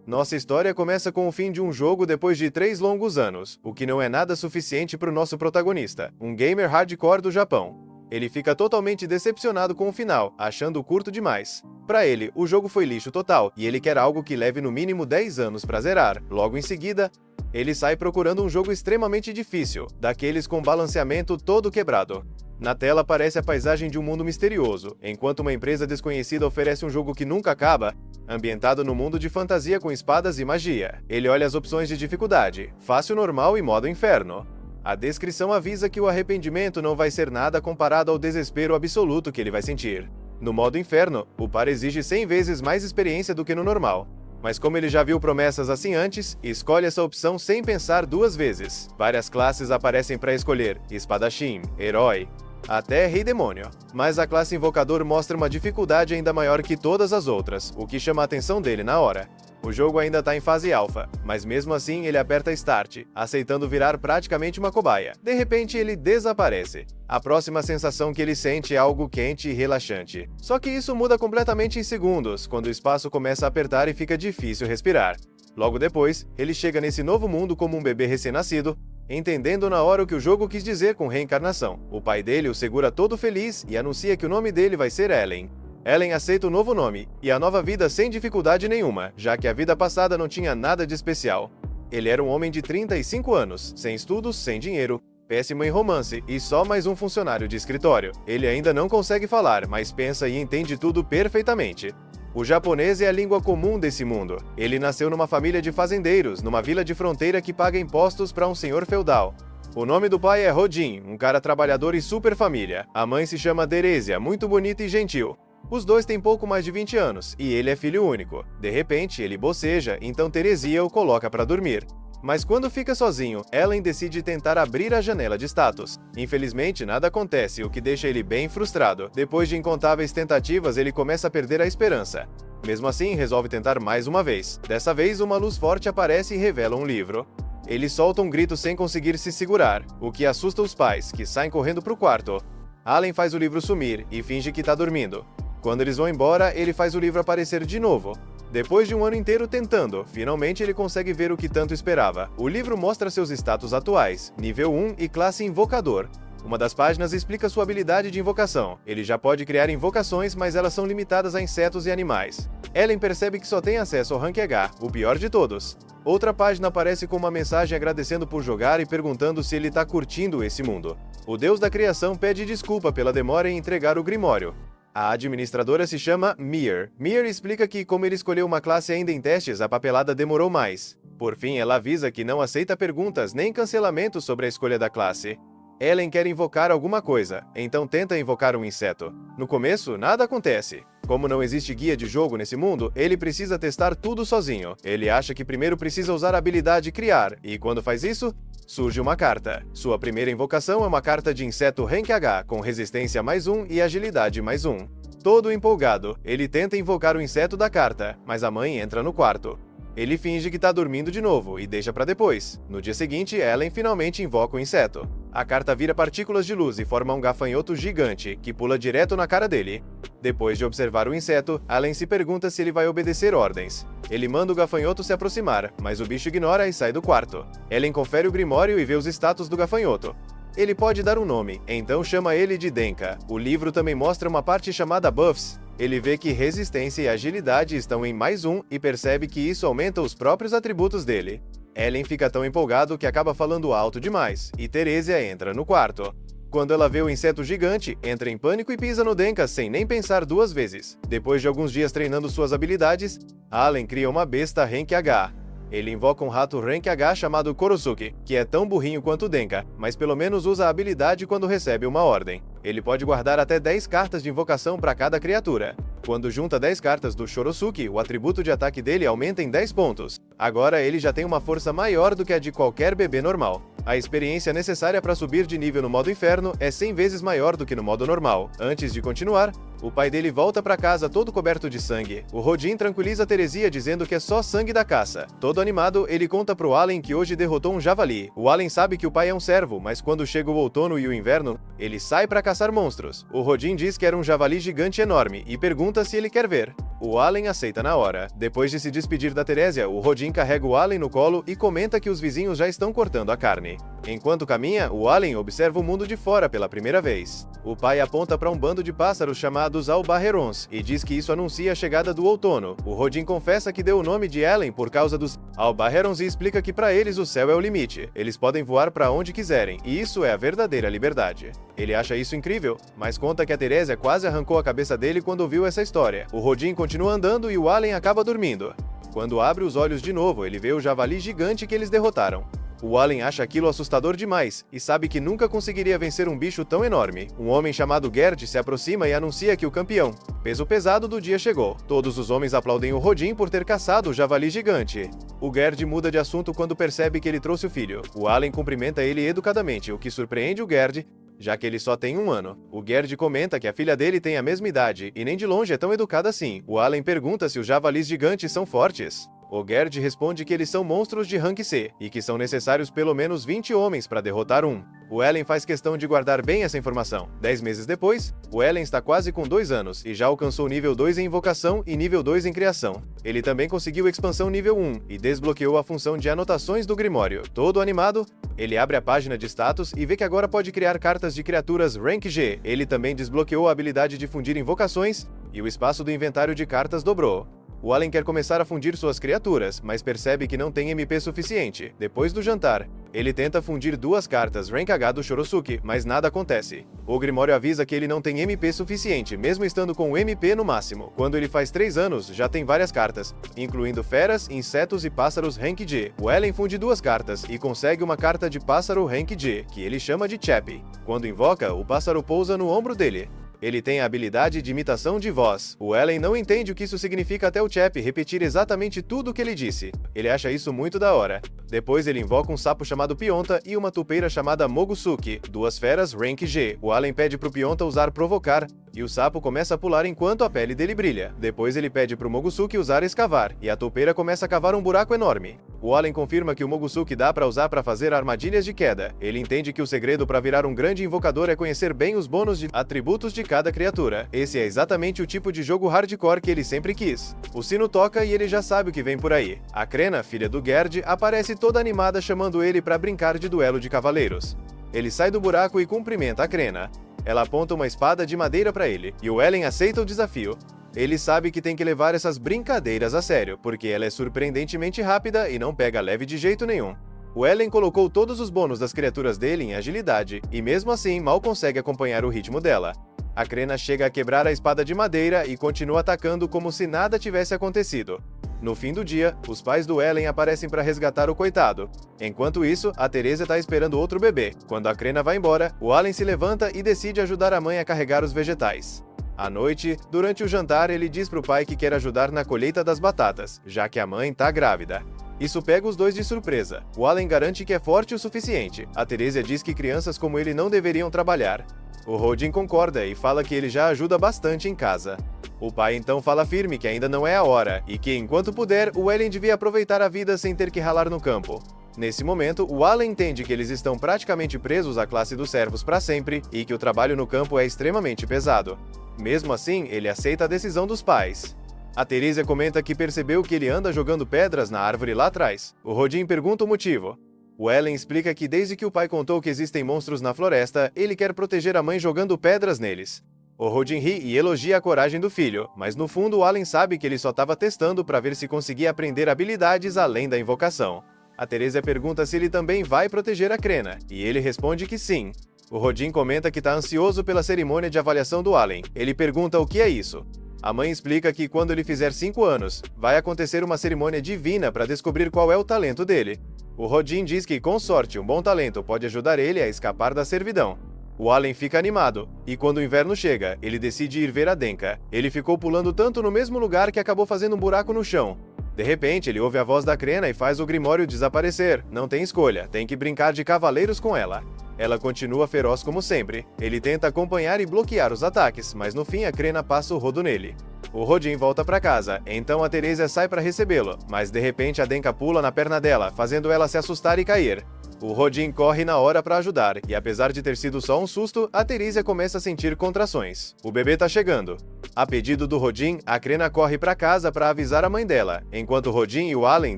Nossa história começa com o fim de um jogo depois de 3 longos anos, o que não é nada suficiente para o nosso protagonista, um gamer hardcore do Japão. Ele fica totalmente decepcionado com o final, achando curto demais. Para ele, o jogo foi lixo total, e ele quer algo que leve no mínimo 10 anos para zerar. Logo em seguida, ele sai procurando um jogo extremamente difícil, daqueles com balanceamento todo quebrado. Na tela aparece a paisagem de um mundo misterioso, enquanto uma empresa desconhecida oferece um jogo que nunca acaba, ambientado no mundo de fantasia com espadas e magia. Ele olha as opções de dificuldade, fácil, normal e modo inferno. A descrição avisa que o arrependimento não vai ser nada comparado ao desespero absoluto que ele vai sentir. No modo inferno, o par exige 100 vezes mais experiência do que no normal. Mas como ele já viu promessas assim antes, escolhe essa opção sem pensar 2 vezes. Várias classes aparecem para escolher: espadachim, herói, até Rei Demônio. Mas a classe Invocador mostra uma dificuldade ainda maior que todas as outras, o que chama a atenção dele na hora. O jogo ainda está em fase alfa, mas mesmo assim ele aperta Start, aceitando virar praticamente uma cobaia. De repente ele desaparece. A próxima sensação que ele sente é algo quente e relaxante. Só que isso muda completamente em segundos, quando o espaço começa a apertar e fica difícil respirar. Logo depois, ele chega nesse novo mundo como um bebê recém-nascido, entendendo na hora o que o jogo quis dizer com reencarnação. O pai dele o segura todo feliz e anuncia que o nome dele vai ser Ellen. Ellen aceita o novo nome e a nova vida sem dificuldade nenhuma, já que a vida passada não tinha nada de especial. Ele era um homem de 35 anos, sem estudos, sem dinheiro, péssimo em romance e só mais um funcionário de escritório. Ele ainda não consegue falar, mas pensa e entende tudo perfeitamente. O japonês é a língua comum desse mundo. Ele nasceu numa família de fazendeiros, numa vila de fronteira que paga impostos para um senhor feudal. O nome do pai é Rodin, um cara trabalhador e super família. A mãe se chama Teresia, muito bonita e gentil. Os dois têm pouco mais de 20 anos, e ele é filho único. De repente, ele boceja, então Teresia o coloca para dormir. Mas quando fica sozinho, Ellen decide tentar abrir a janela de status. Infelizmente, nada acontece, o que deixa ele bem frustrado. Depois de incontáveis tentativas, ele começa a perder a esperança. Mesmo assim, resolve tentar mais uma vez. Dessa vez, uma luz forte aparece e revela um livro. Ele solta um grito sem conseguir se segurar, o que assusta os pais, que saem correndo para o quarto. Allen faz o livro sumir e finge que está dormindo. Quando eles vão embora, ele faz o livro aparecer de novo. Depois de um ano inteiro tentando, finalmente ele consegue ver o que tanto esperava. O livro mostra seus status atuais, nível 1 e classe Invocador. Uma das páginas explica sua habilidade de invocação. Ele já pode criar invocações, mas elas são limitadas a insetos e animais. Ellen percebe que só tem acesso ao Rank H, o pior de todos. Outra página aparece com uma mensagem agradecendo por jogar e perguntando se ele está curtindo esse mundo. O deus da criação pede desculpa pela demora em entregar o Grimório. A administradora se chama Mir. Mir explica que, como ele escolheu uma classe ainda em testes, a papelada demorou mais. Por fim, ela avisa que não aceita perguntas nem cancelamentos sobre a escolha da classe. Ellen quer invocar alguma coisa, então tenta invocar um inseto. No começo, nada acontece. Como não existe guia de jogo nesse mundo, ele precisa testar tudo sozinho. Ele acha que primeiro precisa usar a habilidade Criar, e quando faz isso, surge uma carta. Sua primeira invocação é uma carta de inseto Rank H, com resistência +1 e agilidade +1. Todo empolgado, ele tenta invocar o inseto da carta, mas a mãe entra no quarto. Ele finge que está dormindo de novo e deixa para depois. No dia seguinte, Ellen finalmente invoca o inseto. A carta vira partículas de luz e forma um gafanhoto gigante, que pula direto na cara dele. Depois de observar o inseto, Ellen se pergunta se ele vai obedecer ordens. Ele manda o gafanhoto se aproximar, mas o bicho ignora e sai do quarto. Ellen confere o grimório e vê os status do gafanhoto. Ele pode dar um nome, então chama ele de Denka. O livro também mostra uma parte chamada Buffs. Ele vê que resistência e agilidade estão em +1 e percebe que isso aumenta os próprios atributos dele. Ellen fica tão empolgado que acaba falando alto demais, e Teresia entra no quarto. Quando ela vê o inseto gigante, entra em pânico e pisa no Denka sem nem pensar 2 vezes. Depois de alguns dias treinando suas habilidades, Allen cria uma besta Rank H. Ele invoca um rato Rank H chamado Korosuke, que é tão burrinho quanto o Denka, mas pelo menos usa a habilidade quando recebe uma ordem. Ele pode guardar até 10 cartas de invocação para cada criatura. Quando junta 10 cartas do Shorosuke, o atributo de ataque dele aumenta em 10 pontos. Agora ele já tem uma força maior do que a de qualquer bebê normal. A experiência necessária para subir de nível no modo inferno é 100 vezes maior do que no modo normal. Antes de continuar, O pai dele volta para casa todo coberto de sangue. O Rodin tranquiliza Teresia dizendo que é só sangue da caça. Todo animado, ele conta pro Allen que hoje derrotou um javali. O Allen sabe que o pai é um servo, mas quando chega o outono e o inverno, ele sai para caçar monstros. O Rodin diz que era um javali gigante enorme e pergunta se ele quer ver. O Allen aceita na hora. Depois de se despedir da Teresia, o Rodin carrega o Allen no colo e comenta que os vizinhos já estão cortando a carne. Enquanto caminha, o Allen observa o mundo de fora pela primeira vez. O pai aponta para um bando de pássaros chamados albarrerons e diz que isso anuncia a chegada do outono. O Rodin confessa que deu o nome de Allen por causa dos albarrerons e explica que para eles o céu é o limite. Eles podem voar para onde quiserem, e isso é a verdadeira liberdade. Ele acha isso incrível, mas conta que a Teresia quase arrancou a cabeça dele quando ouviu essa história. O Rodin continua andando e o Allen acaba dormindo. Quando abre os olhos de novo, ele vê o javali gigante que eles derrotaram. O Allen acha aquilo assustador demais e sabe que nunca conseguiria vencer um bicho tão enorme. Um homem chamado Gerd se aproxima e anuncia que o campeão, peso pesado do dia, chegou. Todos os homens aplaudem o Rodin por ter caçado o javali gigante. O Gerd muda de assunto quando percebe que ele trouxe o filho. O Allen cumprimenta ele educadamente, o que surpreende o Gerd, já que ele só tem 1 ano. O Gerd comenta que a filha dele tem a mesma idade e nem de longe é tão educada assim. O Allen pergunta se os javalis gigantes são fortes. O Gerd responde que eles são monstros de rank C e que são necessários pelo menos 20 homens para derrotar um. O Allen faz questão de guardar bem essa informação. 10 meses depois, o Allen está quase com 2 anos e já alcançou nível 2 em invocação e nível 2 em criação. Ele também conseguiu expansão nível 1 e desbloqueou a função de anotações do Grimório. Todo animado, ele abre a página de status e vê que agora pode criar cartas de criaturas Rank G. Ele também desbloqueou a habilidade de fundir invocações e o espaço do inventário de cartas dobrou. O Allen quer começar a fundir suas criaturas, mas percebe que não tem MP suficiente. Depois do jantar, ele tenta fundir 2 cartas Rank H do Shorosuke, mas nada acontece. O Grimório avisa que ele não tem MP suficiente, mesmo estando com o MP no máximo. Quando ele faz 3 anos, já tem várias cartas, incluindo feras, insetos e pássaros Rank G. O Allen funde 2 cartas e consegue uma carta de pássaro Rank G, que ele chama de Chappie. Quando invoca, o pássaro pousa no ombro dele. Ele tem a habilidade de imitação de voz. O Allen não entende o que isso significa até o Chappie repetir exatamente tudo o que ele disse. Ele acha isso muito da hora. Depois ele invoca um sapo chamado Pionta e uma tupeira chamada Mogusuke, 2 feras Rank G. O Allen pede pro Pionta usar provocar, e o sapo começa a pular enquanto a pele dele brilha. Depois ele pede pro Mogusuke usar escavar, e a tupeira começa a cavar um buraco enorme. O Allen confirma que o Mogusuke dá para usar para fazer armadilhas de queda. Ele entende que o segredo para virar um grande invocador é conhecer bem os bônus de atributos de cada criatura. Esse é exatamente o tipo de jogo hardcore que ele sempre quis. O sino toca e ele já sabe o que vem por aí. A Krena, filha do Gerd, aparece toda animada chamando ele para brincar de duelo de cavaleiros. Ele sai do buraco e cumprimenta a Krena. Ela aponta uma espada de madeira para ele, e o Allen aceita o desafio. Ele sabe que tem que levar essas brincadeiras a sério, porque ela é surpreendentemente rápida e não pega leve de jeito nenhum. O Allen colocou todos os bônus das criaturas dele em agilidade, e mesmo assim mal consegue acompanhar o ritmo dela. A Krena chega a quebrar a espada de madeira e continua atacando como se nada tivesse acontecido. No fim do dia, os pais do Allen aparecem para resgatar o coitado. Enquanto isso, a Teresia está esperando outro bebê. Quando a Krena vai embora, o Allen se levanta e decide ajudar a mãe a carregar os vegetais. À noite, durante o jantar, ele diz pro pai que quer ajudar na colheita das batatas, já que a mãe tá grávida. Isso pega os dois de surpresa. O Allen garante que é forte o suficiente. A Teresia diz que crianças como ele não deveriam trabalhar. O Rodin concorda e fala que ele já ajuda bastante em casa. O pai então fala firme que ainda não é a hora, e que enquanto puder, o Allen devia aproveitar a vida sem ter que ralar no campo. Nesse momento, o Allen entende que eles estão praticamente presos à classe dos servos para sempre, e que o trabalho no campo é extremamente pesado. Mesmo assim, ele aceita a decisão dos pais. A Teresia comenta que percebeu que ele anda jogando pedras na árvore lá atrás. O Rodin pergunta o motivo. O Allen explica que desde que o pai contou que existem monstros na floresta, ele quer proteger a mãe jogando pedras neles. O Rodin ri e elogia a coragem do filho, mas no fundo o Allen sabe que ele só estava testando para ver se conseguia aprender habilidades além da invocação. A Teresia pergunta se ele também vai proteger a Krena, e ele responde que sim. O Rodin comenta que está ansioso pela cerimônia de avaliação do Allen. Ele pergunta o que é isso. A mãe explica que quando ele fizer 5 anos, vai acontecer uma cerimônia divina para descobrir qual é o talento dele. O Rodin diz que, com sorte, um bom talento pode ajudar ele a escapar da servidão. O Allen fica animado, e quando o inverno chega, ele decide ir ver a Denka. Ele ficou pulando tanto no mesmo lugar que acabou fazendo um buraco no chão. De repente, ele ouve a voz da Crena e faz o Grimório desaparecer. Não tem escolha, tem que brincar de cavaleiros com ela. Ela continua feroz como sempre. Ele tenta acompanhar e bloquear os ataques, mas no fim a Crena passa o rodo nele. O Rodin volta para casa, então a Teresia sai para recebê-lo, mas de repente a Denka pula na perna dela, fazendo ela se assustar e cair. O Rodin corre na hora para ajudar, e apesar de ter sido só um susto, a Teresia começa a sentir contrações. O bebê tá chegando. A pedido do Rodin, a Crena corre para casa para avisar a mãe dela, enquanto o Rodin e o Allen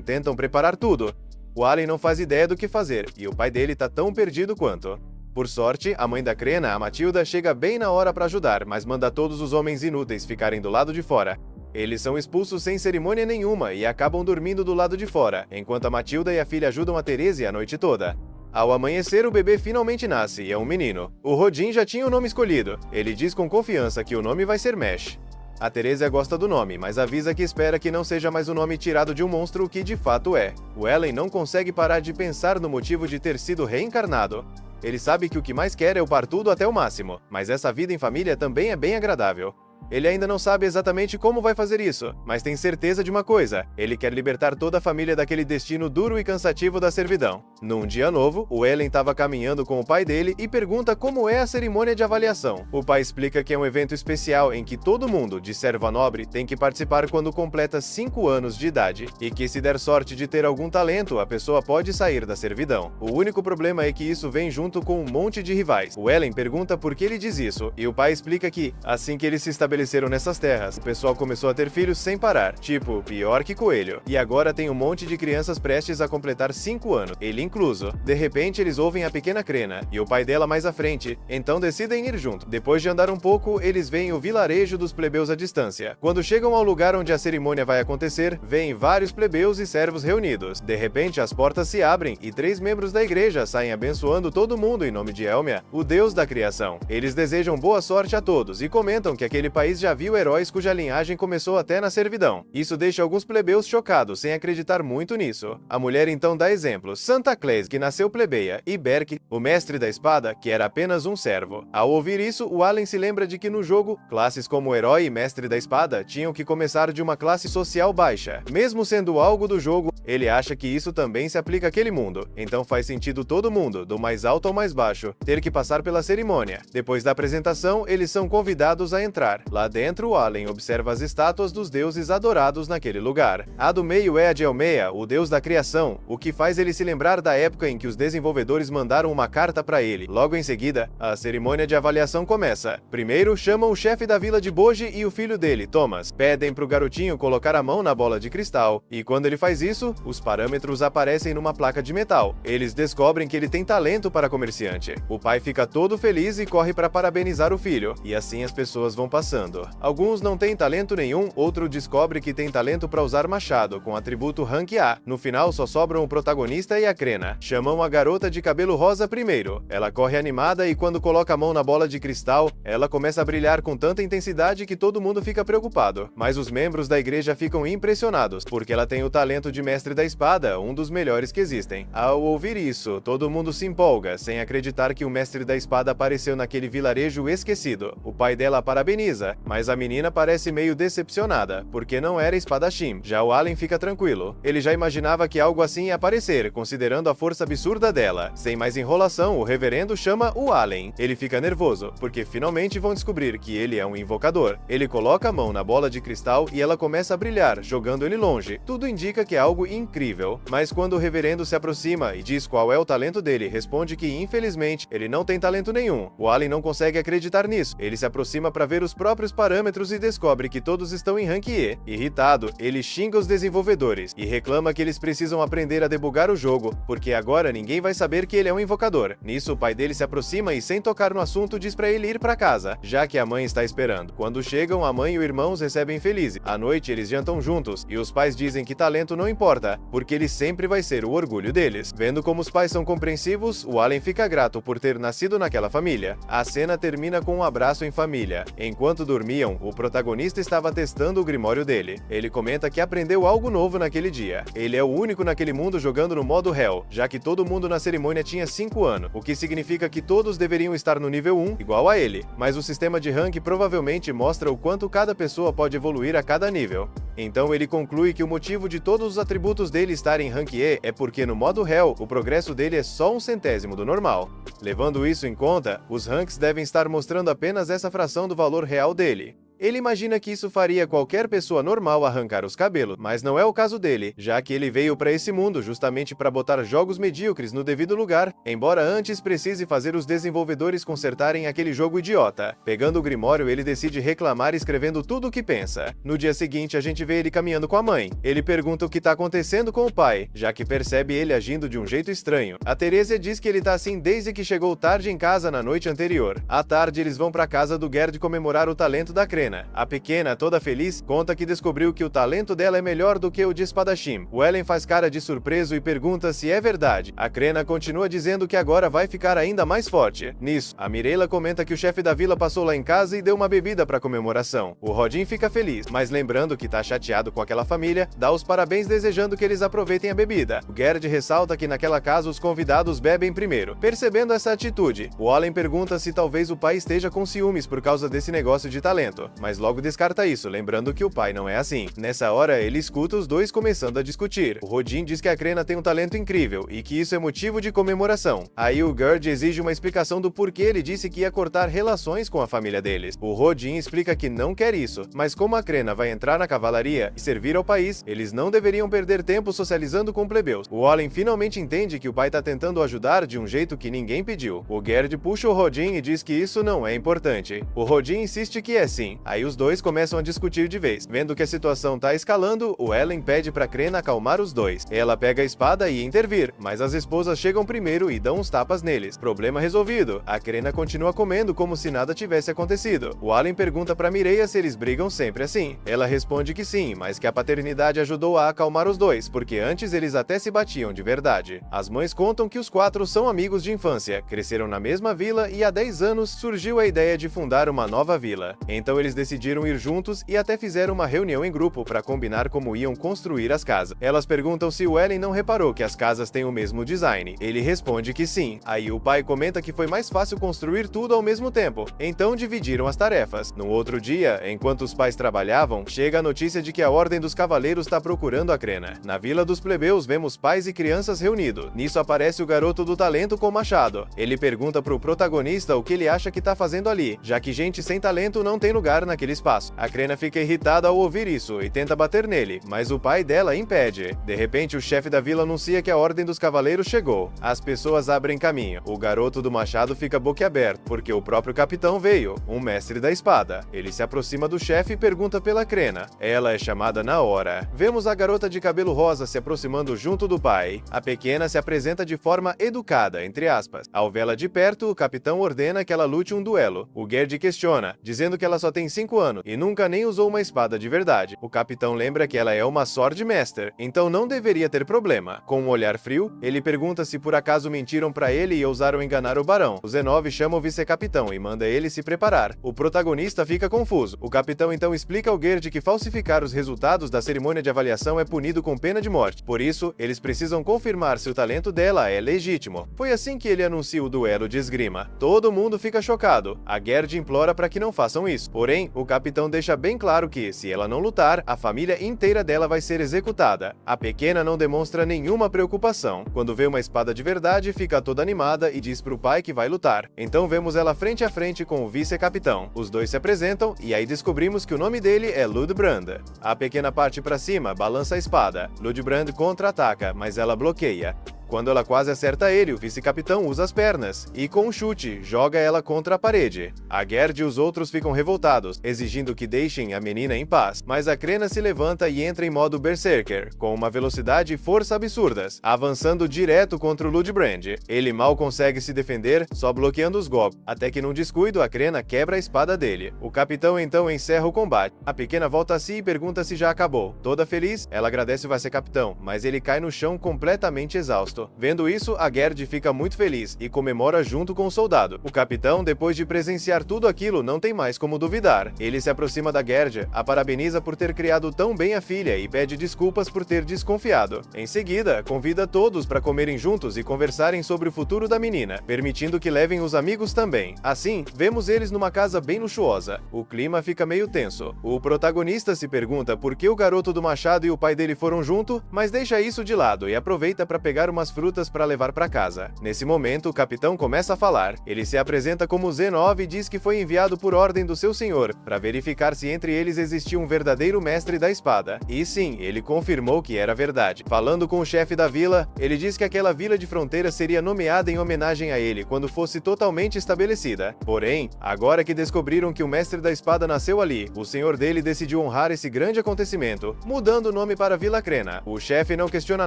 tentam preparar tudo. O Allen não faz ideia do que fazer, e o pai dele tá tão perdido quanto. Por sorte, a mãe da Crena, a Matilda, chega bem na hora para ajudar, mas manda todos os homens inúteis ficarem do lado de fora. Eles são expulsos sem cerimônia nenhuma e acabam dormindo do lado de fora, enquanto a Matilda e a filha ajudam a Teresia a noite toda. Ao amanhecer, o bebê finalmente nasce e é um menino. O Rodin já tinha o nome escolhido. Ele diz com confiança que o nome vai ser Mesh. A Teresia gosta do nome, mas avisa que espera que não seja mais um nome tirado de um monstro, que de fato é. O Ellen não consegue parar de pensar no motivo de ter sido reencarnado. Ele sabe que o que mais quer é upar tudo até o máximo, mas essa vida em família também é bem agradável. Ele ainda não sabe exatamente como vai fazer isso, mas tem certeza de uma coisa: ele quer libertar toda a família daquele destino duro e cansativo da servidão. Num dia novo, o Ellen estava caminhando com o pai dele e pergunta como é a cerimônia de avaliação. O pai explica que é um evento especial em que todo mundo, de serva nobre, tem que participar quando completa 5 anos de idade, e que se der sorte de ter algum talento, a pessoa pode sair da servidão. O único problema é que isso vem junto com um monte de rivais. O Ellen pergunta por que ele diz isso, e o pai explica que, assim que eles se estabeleceram nessas terras, o pessoal começou a ter filhos sem parar, tipo, pior que coelho. E agora tem um monte de crianças prestes a completar 5 anos, ele incluso. De repente, eles ouvem a pequena Crena, e o pai dela mais à frente, então decidem ir junto. Depois de andar um pouco, eles veem o vilarejo dos plebeus à distância. Quando chegam ao lugar onde a cerimônia vai acontecer, veem vários plebeus e servos reunidos. De repente, as portas se abrem, e 3 membros da igreja saem abençoando todo mundo em nome de Elmia, o deus da criação. Eles desejam boa sorte a todos, e comentam que aquele país já viu heróis cuja linhagem começou até na servidão. Isso deixa alguns plebeus chocados, sem acreditar muito nisso. A mulher então dá exemplos: Santa Clays, que nasceu plebeia, e Berk, o mestre da espada, que era apenas um servo. Ao ouvir isso, o Allen se lembra de que no jogo, classes como herói e mestre da espada tinham que começar de uma classe social baixa. Mesmo sendo algo do jogo, ele acha que isso também se aplica àquele mundo. Então faz sentido todo mundo, do mais alto ao mais baixo, ter que passar pela cerimônia. Depois da apresentação, eles são convidados a entrar. Lá dentro, o Allen observa as estátuas dos deuses adorados naquele lugar. A do meio é a de Elmea, o deus da criação, o que faz ele se lembrar da época em que os desenvolvedores mandaram uma carta para ele. Logo em seguida, a cerimônia de avaliação começa. Primeiro, chamam o chefe da vila de Boji e o filho dele, Thomas. Pedem pro garotinho colocar a mão na bola de cristal, e quando ele faz isso, os parâmetros aparecem numa placa de metal. Eles descobrem que ele tem talento para comerciante. O pai fica todo feliz e corre para parabenizar o filho, e assim as pessoas vão passando. Alguns não têm talento nenhum, outro descobre que tem talento para usar machado, com atributo Rank A. No final, só sobram o protagonista e a Crena. Chamam a garota de cabelo rosa primeiro. Ela corre animada e quando coloca a mão na bola de cristal, ela começa a brilhar com tanta intensidade que todo mundo fica preocupado. Mas os membros da igreja ficam impressionados, porque ela tem o talento de mestre da espada, um dos melhores que existem. Ao ouvir isso, todo mundo se empolga, sem acreditar que o mestre da espada apareceu naquele vilarejo esquecido. O pai dela a parabeniza, mas a menina parece meio decepcionada, porque não era espadachim. Já o Allen fica tranquilo. Ele já imaginava que algo assim ia aparecer, considerando a força absurda dela. Sem mais enrolação, o reverendo chama o Allen. Ele fica nervoso, porque finalmente vão descobrir que ele é um invocador. Ele coloca a mão na bola de cristal e ela começa a brilhar, jogando ele longe. Tudo indica que é algo incrível. Mas quando o reverendo se aproxima e diz qual é o talento dele, responde que, infelizmente, ele não tem talento nenhum. O Allen não consegue acreditar nisso. Ele se aproxima para ver os próprios parâmetros e descobre que todos estão em Rank E. Irritado, ele xinga os desenvolvedores e reclama que eles precisam aprender a debugar o jogo, porque agora ninguém vai saber que ele é um invocador. Nisso, o pai dele se aproxima e, sem tocar no assunto, diz para ele ir para casa, já que a mãe está esperando. Quando chegam, a mãe e o irmão os recebem felizes. À noite, eles jantam juntos, e os pais dizem que talento não importa, porque ele sempre vai ser o orgulho deles. Vendo como os pais são compreensivos, o Allen fica grato por ter nascido naquela família. A cena termina com um abraço em família. Enquanto dormiam, o protagonista estava testando o grimório dele. Ele comenta que aprendeu algo novo naquele dia. Ele é o único naquele mundo jogando no modo Hell, já que todo mundo na cerimônia tinha 5 anos, o que significa que todos deveriam estar no nível 1, igual a ele. Mas o sistema de rank provavelmente mostra o quanto cada pessoa pode evoluir a cada nível. Então ele conclui que o motivo de todos os atributos dele estarem em rank E é porque no modo Hell, o progresso dele é só 1/100º do normal. Levando isso em conta, os ranks devem estar mostrando apenas essa fração do valor real dele. Ele imagina que isso faria qualquer pessoa normal arrancar os cabelos, mas não é o caso dele, já que ele veio para esse mundo justamente para botar jogos medíocres no devido lugar, embora antes precise fazer os desenvolvedores consertarem aquele jogo idiota. Pegando o grimório, ele decide reclamar escrevendo tudo o que pensa. No dia seguinte, a gente vê ele caminhando com a mãe. Ele pergunta o que tá acontecendo com o pai, já que percebe ele agindo de um jeito estranho. A Teresia diz que ele tá assim desde que chegou tarde em casa na noite anterior. À tarde, eles vão para casa do Gerd comemorar o talento da Crena. A pequena, toda feliz, conta que descobriu que o talento dela é melhor do que o de espadachim. O Ellen faz cara de surpreso e pergunta se é verdade. A Crena continua dizendo que agora vai ficar ainda mais forte. Nisso, a Mireilla comenta que o chefe da vila passou lá em casa e deu uma bebida para comemoração. O Rodin fica feliz, mas lembrando que tá chateado com aquela família, dá os parabéns desejando que eles aproveitem a bebida. O Gerd ressalta que naquela casa os convidados bebem primeiro. Percebendo essa atitude, o Allen pergunta se talvez o pai esteja com ciúmes por causa desse negócio de talento, mas logo descarta isso, lembrando que o pai não é assim. Nessa hora, ele escuta os dois começando a discutir. O Rodin diz que a Crena tem um talento incrível e que isso é motivo de comemoração. Aí o Gerd exige uma explicação do porquê ele disse que ia cortar relações com a família deles. O Rodin explica que não quer isso, mas como a Crena vai entrar na cavalaria e servir ao país, eles não deveriam perder tempo socializando com plebeus. O Allen finalmente entende que o pai tá tentando ajudar de um jeito que ninguém pediu. O Gerd puxa o Rodin e diz que isso não é importante. O Rodin insiste que é sim. Aí os dois começam a discutir de vez. Vendo que a situação tá escalando, o Ellen pede pra Crena acalmar os dois. Ela pega a espada e intervir, mas as esposas chegam primeiro e dão uns tapas neles. Problema resolvido. A Crena continua comendo como se nada tivesse acontecido. O Allen pergunta pra Mireia se eles brigam sempre assim. Ela responde que sim, mas que a paternidade ajudou a acalmar os dois, porque antes eles até se batiam de verdade. As mães contam que os 4 são amigos de infância, cresceram na mesma vila e há 10 anos surgiu a ideia de fundar uma nova vila. Então eles decidiram ir juntos e até fizeram uma reunião em grupo para combinar como iam construir as casas. Elas perguntam se o Ellen não reparou que as casas têm o mesmo design. Ele responde que sim. Aí o pai comenta que foi mais fácil construir tudo ao mesmo tempo, então dividiram as tarefas. No outro dia, enquanto os pais trabalhavam, chega a notícia de que a Ordem dos Cavaleiros está procurando a Crena. Na Vila dos Plebeus vemos pais e crianças reunidos. Nisso aparece o garoto do talento com o machado. Ele pergunta pro protagonista o que ele acha que tá fazendo ali, já que gente sem talento não tem lugar naquele espaço. A Crena fica irritada ao ouvir isso e tenta bater nele, mas o pai dela impede. De repente, o chefe da vila anuncia que a Ordem dos Cavaleiros chegou. As pessoas abrem caminho. O garoto do machado fica boquiaberto, porque o próprio capitão veio, um mestre da espada. Ele se aproxima do chefe e pergunta pela Crena. Ela é chamada na hora. Vemos a garota de cabelo rosa se aproximando junto do pai. A pequena se apresenta de forma educada, entre aspas. Ao vê-la de perto, o capitão ordena que ela lute um duelo. O Gerd questiona, dizendo que ela só tem 5 anos e nunca nem usou uma espada de verdade. O capitão lembra que ela é uma Sword Master, então não deveria ter problema. Com um olhar frio, ele pergunta se por acaso mentiram pra ele e ousaram enganar o barão. O Z9 chama o vice-capitão e manda ele se preparar. O protagonista fica confuso. O capitão então explica ao Gerd que falsificar os resultados da cerimônia de avaliação é punido com pena de morte. Por isso, eles precisam confirmar se o talento dela é legítimo. Foi assim que ele anuncia o duelo de esgrima. Todo mundo fica chocado. A Gerd implora para que não façam isso. Porém, o capitão deixa bem claro que, se ela não lutar, a família inteira dela vai ser executada. A pequena não demonstra nenhuma preocupação. Quando vê uma espada de verdade, fica toda animada e diz pro pai que vai lutar. Então vemos ela frente a frente com o vice-capitão. Os dois se apresentam e aí descobrimos que o nome dele é Ludbrand. A pequena parte para cima, balança a espada. Ludbrand contra-ataca, mas ela bloqueia. Quando ela quase acerta ele, o vice-capitão usa as pernas e, com um chute, joga ela contra a parede. A Gerd e os outros ficam revoltados, exigindo que deixem a menina em paz, mas a Crena se levanta e entra em modo Berserker, com uma velocidade e força absurdas, avançando direto contra o Ludbrand. Ele mal consegue se defender, só bloqueando os golpes, até que num descuido a Crena quebra a espada dele. O capitão então encerra o combate. A pequena volta a si e pergunta se já acabou. Toda feliz, ela agradece o vice-capitão, mas ele cai no chão completamente exausto. resto. Vendo isso, a Gerd fica muito feliz e comemora junto com o soldado. O capitão, depois de presenciar tudo aquilo, não tem mais como duvidar. Ele se aproxima da Gerd, a parabeniza por ter criado tão bem a filha e pede desculpas por ter desconfiado. Em seguida, convida todos para comerem juntos e conversarem sobre o futuro da menina, permitindo que levem os amigos também. Assim, vemos eles numa casa bem luxuosa. O clima fica meio tenso. O protagonista se pergunta por que o garoto do machado e o pai dele foram junto, mas deixa isso de lado e aproveita para pegar umas frutas para levar para casa. Nesse momento, o capitão começa a falar. Ele se apresenta como Z9 e diz que foi enviado por ordem do seu senhor para verificar se entre eles existia um verdadeiro mestre da espada. E sim, ele confirmou que era verdade. Falando com o chefe da vila, ele diz que aquela vila de fronteira seria nomeada em homenagem a ele quando fosse totalmente estabelecida. Porém, agora que descobriram que o mestre da espada nasceu ali, o senhor dele decidiu honrar esse grande acontecimento, mudando o nome para Vila Crena. O chefe não questiona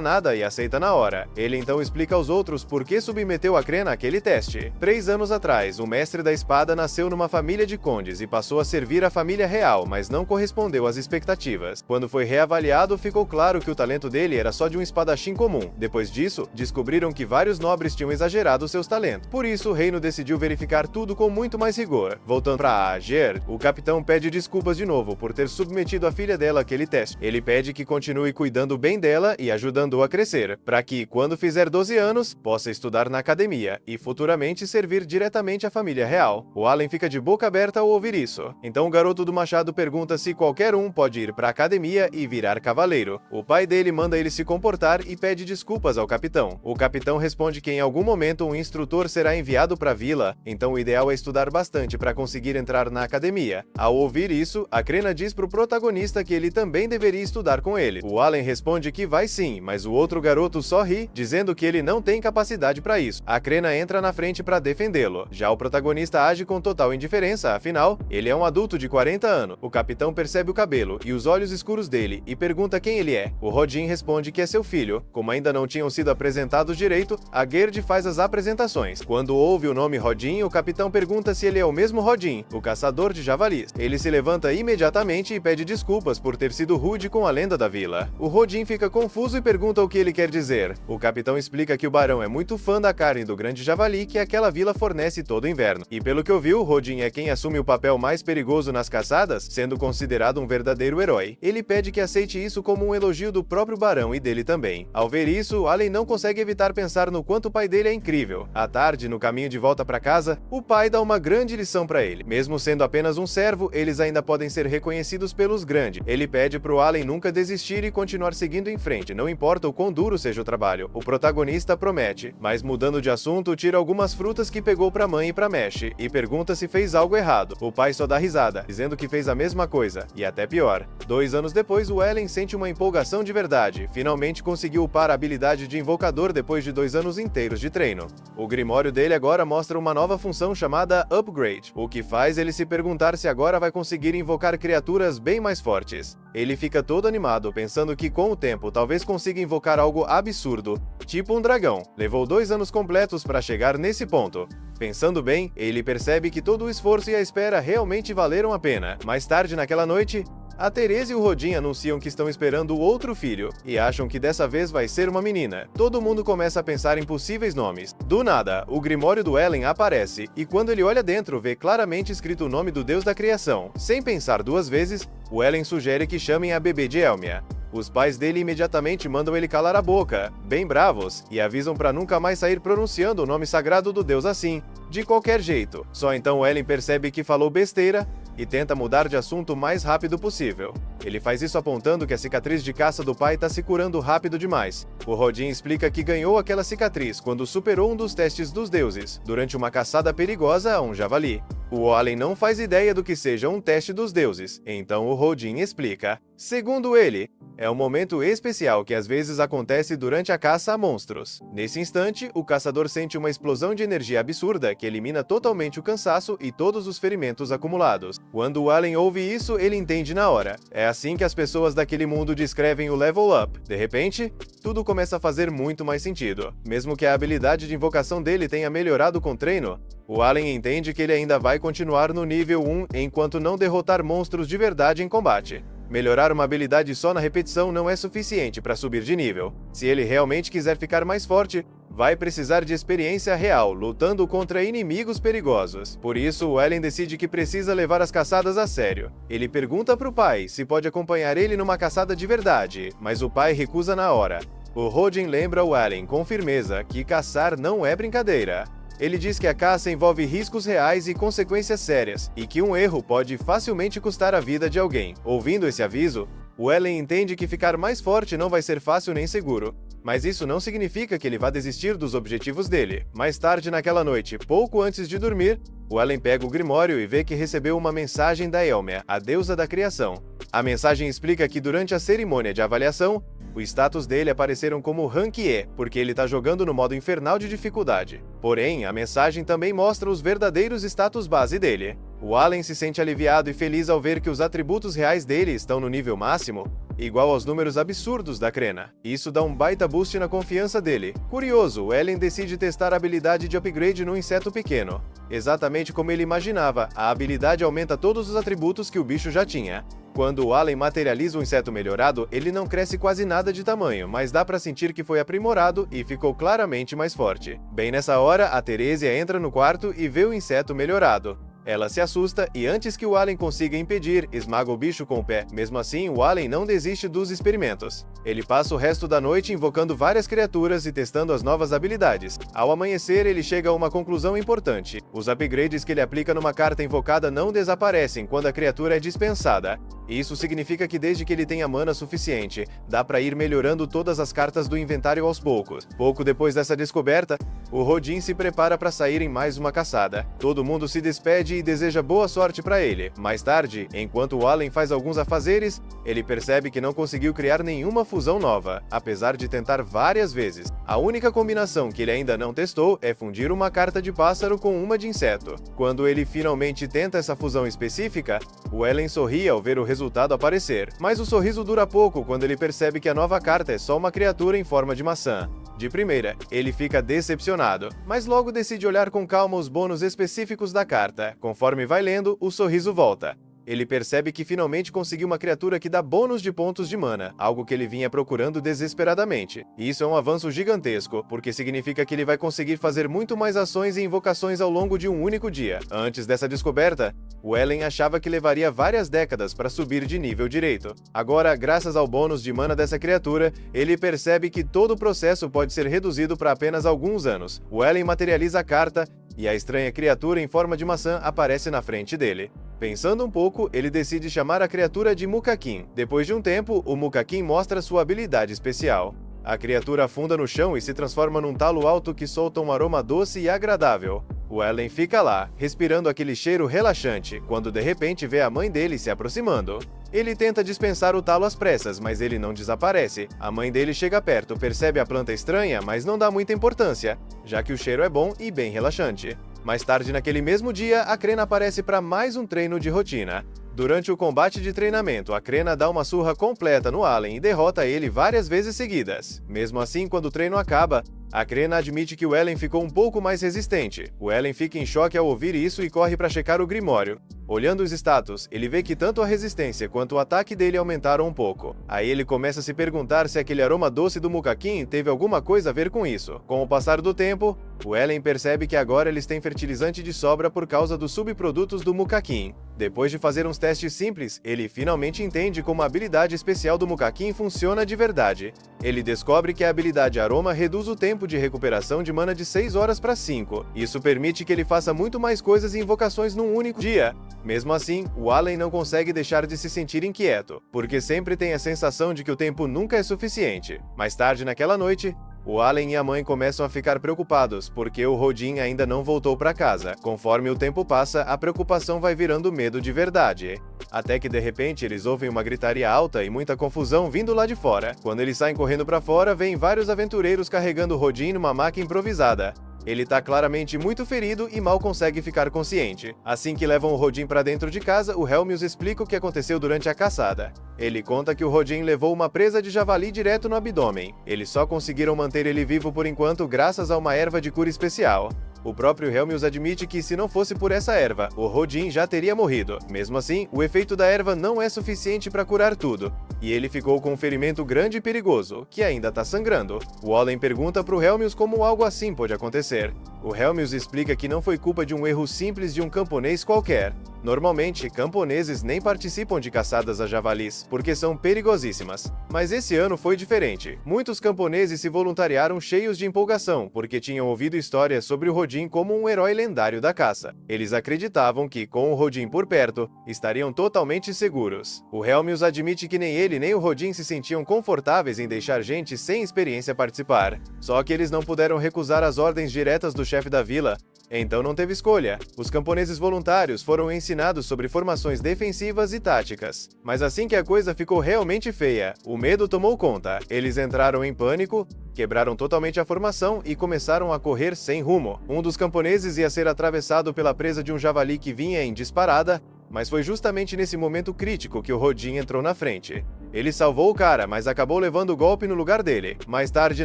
nada e aceita na hora. Ele então explica aos outros por que submeteu a Crena àquele teste. 3 anos atrás, o mestre da espada nasceu numa família de condes e passou a servir a família real, mas não correspondeu às expectativas. Quando foi reavaliado, ficou claro que o talento dele era só de um espadachim comum. Depois disso, descobriram que vários nobres tinham exagerado seus talentos. Por isso, o reino decidiu verificar tudo com muito mais rigor. Voltando para Gerd, o capitão pede desculpas de novo por ter submetido a filha dela àquele teste. Ele pede que continue cuidando bem dela e ajudando-a a crescer, para que, quando fizer 12 anos, possa estudar na academia e futuramente servir diretamente à família real. O Allen fica de boca aberta ao ouvir isso. Então o garoto do machado pergunta se qualquer um pode ir para a academia e virar cavaleiro. O pai dele manda ele se comportar e pede desculpas ao capitão. O capitão responde que em algum momento um instrutor será enviado para a vila, então o ideal é estudar bastante para conseguir entrar na academia. Ao ouvir isso, a Crena diz pro protagonista que ele também deveria estudar com ele. O Allen responde que vai sim, mas o outro garoto só ri, dizendo que ele não tem capacidade para isso. A Crena entra na frente para defendê-lo. Já o protagonista age com total indiferença, afinal, ele é um adulto de 40 anos. O capitão percebe o cabelo e os olhos escuros dele e pergunta quem ele é. O Rodin responde que é seu filho. Como ainda não tinham sido apresentados direito, a Gerd faz as apresentações. Quando ouve o nome Rodin, o capitão pergunta se ele é o mesmo Rodin, o caçador de javalis. Ele se levanta imediatamente e pede desculpas por ter sido rude com a lenda da vila. O Rodin fica confuso e pergunta o que ele quer dizer. O capitão explica que o barão é muito fã da carne do grande javali que aquela vila fornece todo inverno. E pelo que ouviu, Rodin é quem assume o papel mais perigoso nas caçadas, sendo considerado um verdadeiro herói. Ele pede que aceite isso como um elogio do próprio barão e dele também. Ao ver isso, Allen não consegue evitar pensar no quanto o pai dele é incrível. À tarde, no caminho de volta para casa, o pai dá uma grande lição para ele. Mesmo sendo apenas um servo, eles ainda podem ser reconhecidos pelos grandes. Ele pede pro Allen nunca desistir e continuar seguindo em frente, não importa o quão duro seja o trabalho. O protagonista promete, mas mudando de assunto, tira algumas frutas que pegou pra mãe e pra Mesh, e pergunta se fez algo errado. O pai só dá risada, dizendo que fez a mesma coisa, e até pior. 2 anos depois, o Allen sente uma empolgação de verdade. Finalmente conseguiu upar a habilidade de invocador depois de 2 anos inteiros de treino. O grimório dele agora mostra uma nova função chamada Upgrade, o que faz ele se perguntar se agora vai conseguir invocar criaturas bem mais fortes. Ele fica todo animado, pensando que com o tempo talvez consiga invocar algo absurdo, tipo um dragão. Levou 2 anos completos para chegar nesse ponto. Pensando bem, ele percebe que todo o esforço e a espera realmente valeram a pena. Mais tarde naquela noite, a Teresa e o Rodin anunciam que estão esperando outro filho, e acham que dessa vez vai ser uma menina. Todo mundo começa a pensar em possíveis nomes. Do nada, o grimório do Allen aparece, e quando ele olha dentro, vê claramente escrito o nome do deus da criação. Sem pensar 2 vezes, o Allen sugere que chamem a bebê de Elmia. Os pais dele imediatamente mandam ele calar a boca, bem bravos, e avisam para nunca mais sair pronunciando o nome sagrado do deus assim, de qualquer jeito. Só então o Allen percebe que falou besteira e tenta mudar de assunto o mais rápido possível. Ele faz isso apontando que a cicatriz de caça do pai está se curando rápido demais. O Rodin explica que ganhou aquela cicatriz quando superou um dos testes dos deuses, durante uma caçada perigosa a um javali. O Allen não faz ideia do que seja um teste dos deuses, então o Rodin explica. Segundo ele, é um momento especial que às vezes acontece durante a caça a monstros. Nesse instante, o caçador sente uma explosão de energia absurda que elimina totalmente o cansaço e todos os ferimentos acumulados. Quando o Allen ouve isso, ele entende na hora. É assim que as pessoas daquele mundo descrevem o level up. De repente, tudo começa a fazer muito mais sentido. Mesmo que a habilidade de invocação dele tenha melhorado com treino, o Allen entende que ele ainda vai continuar no nível 1 enquanto não derrotar monstros de verdade em combate. Melhorar uma habilidade só na repetição não é suficiente para subir de nível. Se ele realmente quiser ficar mais forte, vai precisar de experiência real, lutando contra inimigos perigosos. Por isso, o Ellen decide que precisa levar as caçadas a sério. Ele pergunta pro pai se pode acompanhar ele numa caçada de verdade, mas o pai recusa na hora. O Rodin lembra o Ellen com firmeza que caçar não é brincadeira. Ele diz que a caça envolve riscos reais e consequências sérias, e que um erro pode facilmente custar a vida de alguém. Ouvindo esse aviso, o Ellen entende que ficar mais forte não vai ser fácil nem seguro. Mas isso não significa que ele vá desistir dos objetivos dele. Mais tarde naquela noite, pouco antes de dormir, o Ellen pega o Grimório e vê que recebeu uma mensagem da Elmer, a deusa da criação. A mensagem explica que durante a cerimônia de avaliação, o status dele apareceram como Rank E, porque ele está jogando no modo infernal de dificuldade. Porém, a mensagem também mostra os verdadeiros status base dele. O Allen se sente aliviado e feliz ao ver que os atributos reais dele estão no nível máximo, igual aos números absurdos da Crena. Isso dá um baita boost na confiança dele. Curioso, o Ellen decide testar a habilidade de upgrade no inseto pequeno. Exatamente como ele imaginava, a habilidade aumenta todos os atributos que o bicho já tinha. Quando o Allen materializa o inseto melhorado, ele não cresce quase nada de tamanho, mas dá pra sentir que foi aprimorado e ficou claramente mais forte. Bem nessa hora, a Teresia entra no quarto e vê o inseto melhorado. Ela se assusta e, antes que o Allen consiga impedir, esmaga o bicho com o pé. Mesmo assim, o Allen não desiste dos experimentos. Ele passa o resto da noite invocando várias criaturas e testando as novas habilidades. Ao amanhecer, ele chega a uma conclusão importante. Os upgrades que ele aplica numa carta invocada não desaparecem quando a criatura é dispensada. Isso significa que desde que ele tenha mana suficiente, dá pra ir melhorando todas as cartas do inventário aos poucos. Pouco depois dessa descoberta, o Rodin se prepara para sair em mais uma caçada. Todo mundo se despede e deseja boa sorte para ele. Mais tarde, enquanto o Allen faz alguns afazeres, ele percebe que não conseguiu criar nenhuma fusão nova, apesar de tentar várias vezes. A única combinação que ele ainda não testou é fundir uma carta de pássaro com uma de inseto. Quando ele finalmente tenta essa fusão específica, o Ellen sorri ao ver o resultado aparecer, mas o sorriso dura pouco quando ele percebe que a nova carta é só uma criatura em forma de maçã. De primeira, ele fica decepcionado, mas logo decide olhar com calma os bônus específicos da carta. Conforme vai lendo, o sorriso volta. Ele percebe que finalmente conseguiu uma criatura que dá bônus de pontos de mana, algo que ele vinha procurando desesperadamente. E isso é um avanço gigantesco, porque significa que ele vai conseguir fazer muito mais ações e invocações ao longo de um único dia. Antes dessa descoberta, o Ellen achava que levaria várias décadas para subir de nível direito. Agora, graças ao bônus de mana dessa criatura, ele percebe que todo o processo pode ser reduzido para apenas alguns anos. O Ellen materializa a carta, e a estranha criatura em forma de maçã aparece na frente dele. Pensando um pouco, ele decide chamar a criatura de Mukakin. Depois de um tempo, o Mukakin mostra sua habilidade especial. A criatura afunda no chão e se transforma num talo alto que solta um aroma doce e agradável. O Ellen fica lá, respirando aquele cheiro relaxante, quando de repente vê a mãe dele se aproximando. Ele tenta dispensar o talo às pressas, mas ele não desaparece. A mãe dele chega perto, percebe a planta estranha, mas não dá muita importância, já que o cheiro é bom e bem relaxante. Mais tarde naquele mesmo dia, a Crena aparece para mais um treino de rotina. Durante o combate de treinamento, a Crena dá uma surra completa no Allen e derrota ele várias vezes seguidas. Mesmo assim, quando o treino acaba, a Crena admite que o Ellen ficou um pouco mais resistente. O Ellen fica em choque ao ouvir isso e corre para checar o Grimório. Olhando os status, ele vê que tanto a resistência quanto o ataque dele aumentaram um pouco. Aí ele começa a se perguntar se aquele aroma doce do Mukakin teve alguma coisa a ver com isso. Com o passar do tempo, o Ellen percebe que agora eles têm fertilizante de sobra por causa dos subprodutos do Mukakin. Depois de fazer uns testes simples, ele finalmente entende como a habilidade especial do Mukakin funciona de verdade. Ele descobre que a habilidade Aroma reduz o tempo de recuperação de mana de 6 horas para 5. Isso permite que ele faça muito mais coisas e invocações num único dia. Mesmo assim, o Allen não consegue deixar de se sentir inquieto, porque sempre tem a sensação de que o tempo nunca é suficiente. Mais tarde naquela noite, o Allen e a mãe começam a ficar preocupados, porque o Rodin ainda não voltou para casa. Conforme o tempo passa, a preocupação vai virando medo de verdade. Até que de repente eles ouvem uma gritaria alta e muita confusão vindo lá de fora. Quando eles saem correndo para fora, vêm vários aventureiros carregando o Rodin numa maca improvisada. Ele tá claramente muito ferido e mal consegue ficar consciente. Assim que levam o Rodin para dentro de casa, o Helmius explica o que aconteceu durante a caçada. Ele conta que o Rodin levou uma presa de javali direto no abdômen. Eles só conseguiram manter ele vivo por enquanto graças a uma erva de cura especial. O próprio Helmius admite que se não fosse por essa erva, o Rodin já teria morrido. Mesmo assim, o efeito da erva não é suficiente para curar tudo, e ele ficou com um ferimento grande e perigoso, que ainda está sangrando. O Allen pergunta para o Helmius como algo assim pode acontecer. O Helmius explica que não foi culpa de um erro simples de um camponês qualquer. Normalmente, camponeses nem participam de caçadas a javalis, porque são perigosíssimas. Mas esse ano foi diferente. Muitos camponeses se voluntariaram cheios de empolgação, porque tinham ouvido histórias sobre o Rodin como um herói lendário da caça. Eles acreditavam que, com o Rodin por perto, estariam totalmente seguros. O Helmius admite que nem ele nem o Rodin se sentiam confortáveis em deixar gente sem experiência participar. Só que eles não puderam recusar as ordens diretas do chefe da vila, então não teve escolha. Os camponeses voluntários foram ensinados sobre formações defensivas e táticas. Mas assim que a coisa ficou realmente feia, o medo tomou conta. Eles entraram em pânico, quebraram totalmente a formação e começaram a correr sem rumo. Um dos camponeses ia ser atravessado pela presa de um javali que vinha em disparada, mas foi justamente nesse momento crítico que o Rodin entrou na frente. Ele salvou o cara, mas acabou levando o golpe no lugar dele. Mais tarde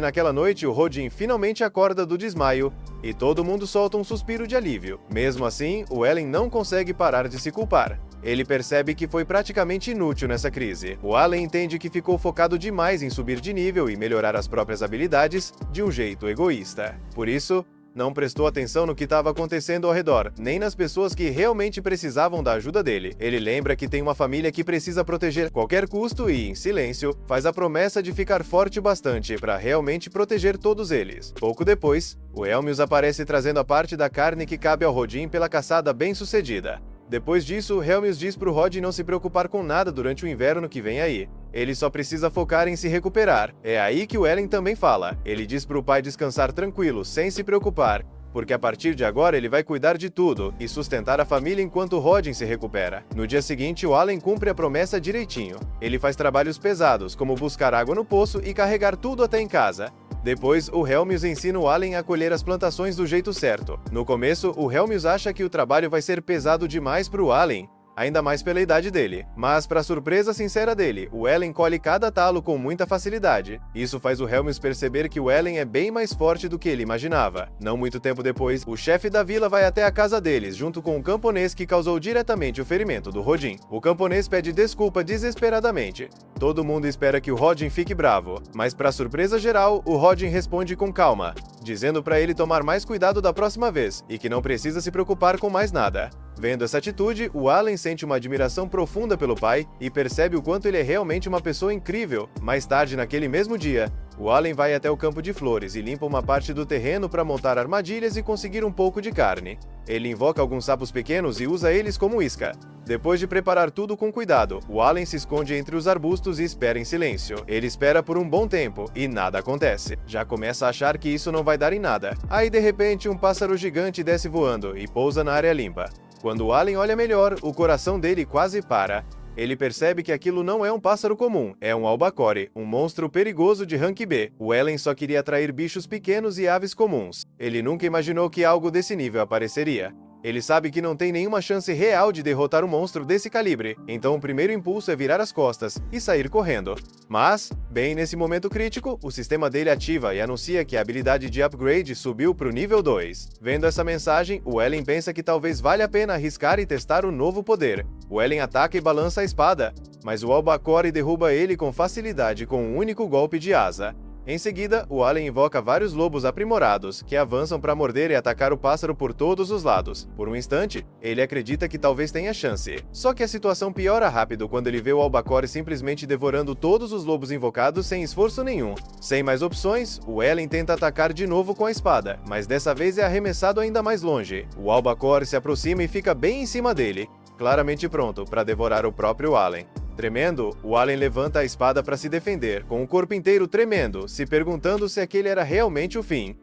naquela noite, o Rodin finalmente acorda do desmaio e todo mundo solta um suspiro de alívio. Mesmo assim, o Ellen não consegue parar de se culpar. Ele percebe que foi praticamente inútil nessa crise. O Allen entende que ficou focado demais em subir de nível e melhorar as próprias habilidades de um jeito egoísta. Por isso, não prestou atenção no que estava acontecendo ao redor, nem nas pessoas que realmente precisavam da ajuda dele. Ele lembra que tem uma família que precisa proteger a qualquer custo e, em silêncio, faz a promessa de ficar forte o bastante para realmente proteger todos eles. Pouco depois, o Helmius aparece trazendo a parte da carne que cabe ao Rodin pela caçada bem-sucedida. Depois disso, Helmius diz pro Rod não se preocupar com nada durante o inverno que vem aí. Ele só precisa focar em se recuperar. É aí que o Ellen também fala. Ele diz pro pai descansar tranquilo, sem se preocupar, porque a partir de agora ele vai cuidar de tudo e sustentar a família enquanto o Rodin se recupera. No dia seguinte, o Allen cumpre a promessa direitinho. Ele faz trabalhos pesados, como buscar água no poço e carregar tudo até em casa. Depois, o Helmius ensina o Allen a colher as plantações do jeito certo. No começo, o Helmius acha que o trabalho vai ser pesado demais para o Allen, ainda mais pela idade dele. Mas, para surpresa sincera dele, o Ellen colhe cada talo com muita facilidade. Isso faz o Helmius perceber que o Ellen é bem mais forte do que ele imaginava. Não muito tempo depois, o chefe da vila vai até a casa deles, junto com um camponês que causou diretamente o ferimento do Rodin. O camponês pede desculpa desesperadamente. Todo mundo espera que o Rodin fique bravo, mas para surpresa geral, o Rodin responde com calma, dizendo para ele tomar mais cuidado da próxima vez e que não precisa se preocupar com mais nada. Vendo essa atitude, o Allen sente uma admiração profunda pelo pai e percebe o quanto ele é realmente uma pessoa incrível. Mais tarde, naquele mesmo dia, o Allen vai até o campo de flores e limpa uma parte do terreno para montar armadilhas e conseguir um pouco de carne. Ele invoca alguns sapos pequenos e usa eles como isca. Depois de preparar tudo com cuidado, o Allen se esconde entre os arbustos e espera em silêncio. Ele espera por um bom tempo e nada acontece. Já começa a achar que isso não vai dar em nada. Aí, de repente, um pássaro gigante desce voando e pousa na área limpa. Quando o Allen olha melhor, o coração dele quase para. Ele percebe que aquilo não é um pássaro comum, é um albacore, um monstro perigoso de rank B. O Ellen só queria atrair bichos pequenos e aves comuns. Ele nunca imaginou que algo desse nível apareceria. Ele sabe que não tem nenhuma chance real de derrotar um monstro desse calibre, então o primeiro impulso é virar as costas e sair correndo. Mas, bem nesse momento crítico, o sistema dele ativa e anuncia que a habilidade de upgrade subiu para o nível 2. Vendo essa mensagem, o Ellen pensa que talvez valha a pena arriscar e testar o novo poder. O Ellen ataca e balança a espada, mas o albacore derruba ele com facilidade com um único golpe de asa. Em seguida, o Allen invoca vários lobos aprimorados, que avançam para morder e atacar o pássaro por todos os lados. Por um instante, ele acredita que talvez tenha chance. Só que a situação piora rápido quando ele vê o albacore simplesmente devorando todos os lobos invocados sem esforço nenhum. Sem mais opções, o Ellen tenta atacar de novo com a espada, mas dessa vez é arremessado ainda mais longe. O albacore se aproxima e fica bem em cima dele, claramente pronto para devorar o próprio Allen. Tremendo, o Allen levanta a espada para se defender, com o corpo inteiro tremendo, se perguntando se aquele era realmente o fim.